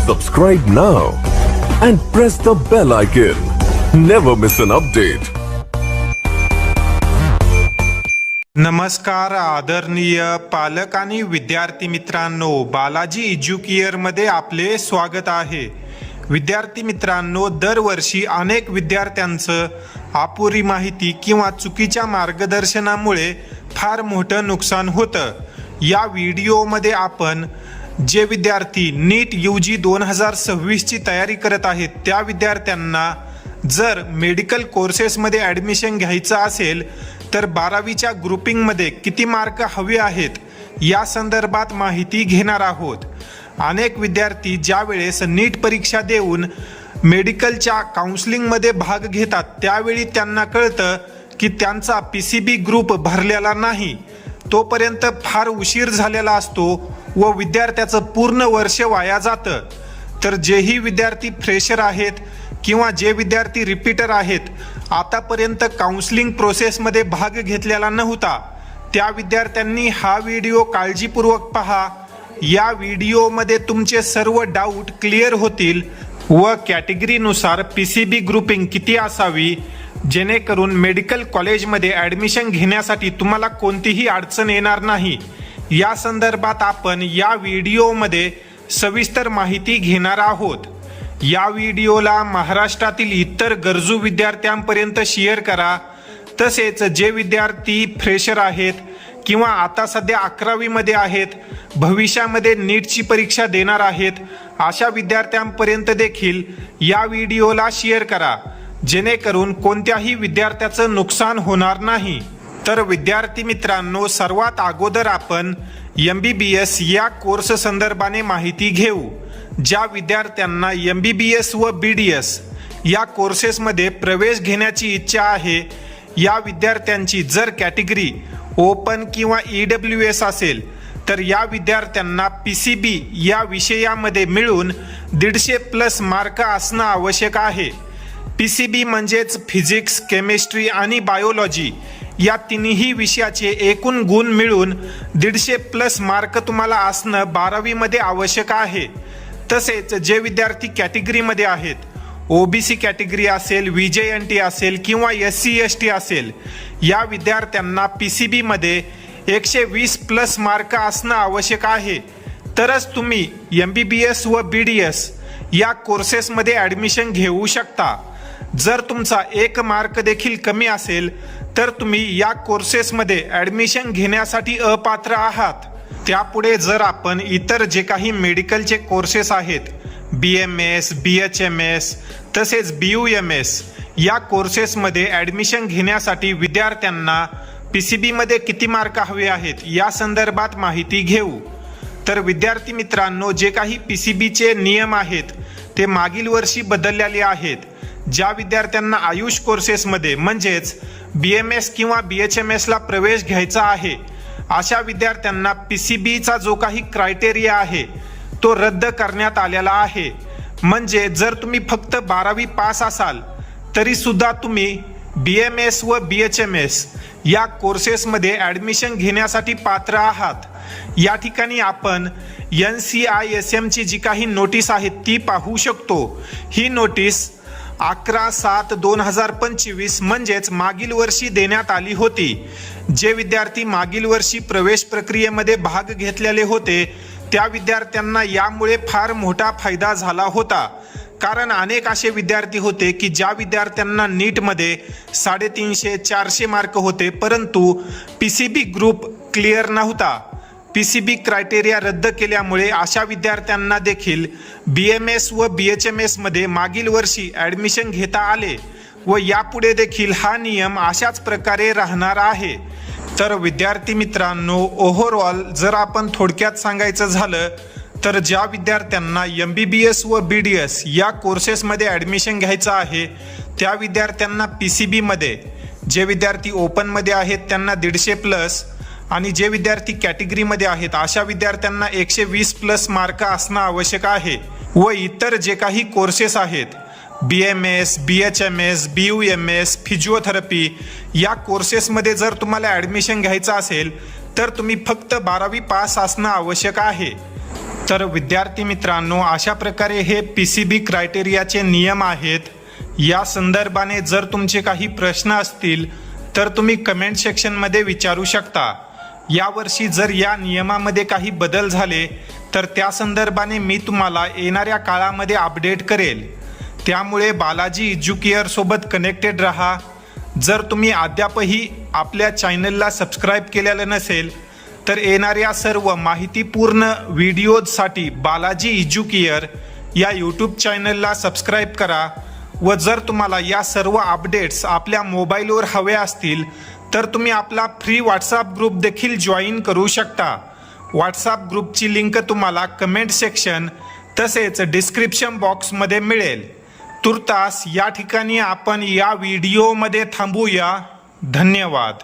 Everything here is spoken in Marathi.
Subscribe now and press the bell icon. Never miss an update. नमस्कार आदरणीय पालक आणि विद्यार्थी मित्रांनो, बालाजी एज्युकेअर मध्ये आपले स्वागत आहे। विद्यार्थी मित्रांनो, दरवर्षी अनेक विद्यार्थ्यांचं अपुरी माहिती किंवा चुकीच्या मार्गदर्शनामुळे फार मोठं नुकसान होतं। या व्हिडिओमध्ये आपण जे विद्यार्थी नीट यूजी 2026 ची तयारी करत आहेत त्या विद्यार्थ्यांना जर मेडिकल कोर्सेसमध्ये ॲडमिशन घ्यायचं असेल तर 12वीच्या ग्रुपिंगमध्ये किती मार्क हवे आहेत या संदर्भात माहिती घेणार आहोत। अनेक विद्यार्थी ज्या वेळेस नीट परीक्षा देऊन मेडिकलच्या काउन्सिलिंगमध्ये भाग घेतात त्यावेळी त्यांना कळतं की त्यांचा PCB ग्रुप भरलेला नाही, तोपर्यंत फार उशीर झालेला असतो व विद्यार्थ्याचं पूर्ण वर्ष वाया जातं। तर जेही विद्यार्थी फ्रेशर आहेत किंवा जे विद्यार्थी रिपीटर आहेत, आतापर्यंत काउन्सिलिंग प्रोसेसमध्ये भाग घेतलेला नव्हता, त्या विद्यार्थ्यांनी हा व्हिडिओ काळजीपूर्वक पहा। या व्हिडिओमध्ये तुमचे सर्व डाऊट क्लिअर होतील व कॅटेगरीनुसार PCB ग्रुपिंग किती असावी जेणेकरून मेडिकल कॉलेजमध्ये ॲडमिशन घेण्यासाठी तुम्हाला कोणतीही अडचण येणार नाही। या संदर्भात आपण या व्हिडिओमध्ये सविस्तर माहिती घेणार आहोत। या व्हिडिओला महाराष्ट्रातील इतर गरजू विद्यार्थ्यांपर्यंत शेअर करा। तसेच जे विद्यार्थी फ्रेशर आहेत किंवा आता सध्या 11वी मध्ये आहेत, भविष्यामध्ये नीटची परीक्षा देणार आहेत, अशा विद्यार्थ्यांपर्यंत देखील या व्हिडिओला शेअर करा जेणेकरून कोणत्याही विद्यार्थ्याचं नुकसान होणार नाही। तर विद्यार्थी मित्रांनो, सर्वात अगोदर आपण MBBS या कोर्स संदर्भाने माहिती घेऊ। ज्या विद्यार्थ्यांना MBBS व BDS या कोर्सेसमध्ये प्रवेश घेण्याची इच्छा आहे, या विद्यार्थ्यांची जर कॅटेगरी ओपन किंवा EWS असेल तर या विद्यार्थ्यांना PCB या विषयामध्ये मिळून 150+ मार्क असणं आवश्यक आहे। PCB म्हणजेच फिजिक्स, केमिस्ट्री आणि बायोलॉजी या तिन्ही विषयाचे एकूण गुण मिळून 150+ मार्क तुम्हाला असणं 12वी मध्ये आवश्यक आहे। तसेच जे विद्यार्थी कॅटेगरीमध्ये आहेत, OBC कॅटेगरी असेल, VJNT असेल किंवा SC ST असेल, या विद्यार्थ्यांना PCB मध्ये 120+ मार्क असणं आवश्यक आहे, तरच तुम्ही MBBS व BDS या कोर्सेसमध्ये ॲडमिशन घेऊ शकता। जर तुमचा 1 मार्क देखील कमी असेल तर तुम्ही या कोर्सेसमध्ये ॲडमिशन घेण्यासाठी अपात्र आहात। त्यापुढे जर आपण इतर जे काही मेडिकलचे कोर्सेस आहेत, BMS, BHMS तसेच BUMS या कोर्सेसमध्ये ॲडमिशन घेण्यासाठी विद्यार्थ्यांना PCB मध्ये किती मार्क हवे आहेत या संदर्भात माहिती घेऊ। तर विद्यार्थी मित्रांनो, जे काही PCBचे नियम आहेत ते मागील वर्षी बदललेले आहेत। ज्या विद्यार्थ्यांना आयुष कोर्सेसमध्ये म्हणजेच BMS किंवा BHMS ला प्रवेश घ्यायचा आहे, अशा विद्यार्थ्यांना PCBचा जो काही क्रायटेरिया आहे तो रद्द करण्यात आलेला आहे। म्हणजे जर तुम्ही फक्त 12वी पास असाल तरी सुद्धा तुम्ही BMS व BHMS या कोर्सेसमध्ये ॲडमिशन घेण्यासाठी पात्र आहात। या ठिकाणी आपण NCISM ची जी काही नोटीस आहे ती पाहू शकतो। ही नोटीस 11/7/2025 म्हणजेच मागील वर्षी देण्यात आली होती। जे विद्यार्थी मागील वर्षी प्रवेश प्रक्रियेमध्ये भाग घेतलेले होते त्या विद्यार्थ्यांना यामुळे फार मोठा फायदा झाला होता, कारण अनेक असे विद्यार्थी होते की ज्या विद्यार्थ्यांना नीटमध्ये 350-400 मार्क होते, परंतु PCB ग्रुप क्लिअर नव्हता। PCB क्रायटेरिया रद्द केल्यामुळे अशा विद्यार्थ्यांना देखील BMS व BHMS मध्ये मागील वर्षी ॲडमिशन घेता आले व यापुढे देखील हा नियम अशाच प्रकारे राहणार आहे। तर विद्यार्थी मित्रांनो, ओव्हरऑल जर आपण थोडक्यात सांगायचं झालं तर ज्या विद्यार्थ्यांना MBBS व BDS या कोर्सेसमध्ये ॲडमिशन घ्यायचं आहे त्या विद्यार्थ्यांना PCB मध्ये, जे विद्यार्थी ओपनमध्ये आहेत त्यांना 150+ आणि जे विद्यार्थी कॅटेगरीमध्ये आहेत अशा विद्यार्थ्यांना 120+ मार्क असणं आवश्यक आहे। व इतर जे काही कोर्सेस आहेत BMS, BHMS, BUMS, फिजिओथेरपी या कोर्सेसमध्ये जर तुम्हाला ॲडमिशन घ्यायचं असेल तर तुम्ही फक्त 12वी पास असणं आवश्यक आहे। तर विद्यार्थी मित्रांनो, अशा प्रकारे हे PCB क्रायटेरियाचे नियम आहेत. या संदर्भाने जर तुमचे काही प्रश्न असतील तर तुम्ही कमेंट सेक्शनमध्ये विचारू शकता. यावर्षी जर या नियमामध्ये काही बदल झाले तर त्या संदर्भाने मी तुम्हाला येणाऱ्या काळामध्ये अपडेट करेल. त्यामुळे बालाजी एज्युकेअर सोबत कनेक्टेड रहा. जर तुम्ही अद्यापही आपल्या चॅनलला सबस्क्राईब केलेलं नसेल तर येणाऱ्या सर्व माहितीपूर्ण व्हिडिओजसाठी बालाजी एज्युकेअर या यूट्यूब चॅनलला सबस्क्राईब करा. व जर तुम्हाला या सर्व अपडेट्स आपल्या मोबाईलवर हवे असतील तर तुम्ही आपला फ्री व्हॉट्सॲप ग्रुप देखील जॉईन करू शकता. व्हॉट्सॲप ग्रुपची लिंक तुम्हाला कमेंट सेक्शन तसेच डिस्क्रिप्शन बॉक्समध्ये मिळेल. तुर्तास या ठिकाणी आपण या व्हिडिओमध्ये थांबूया. धन्यवाद.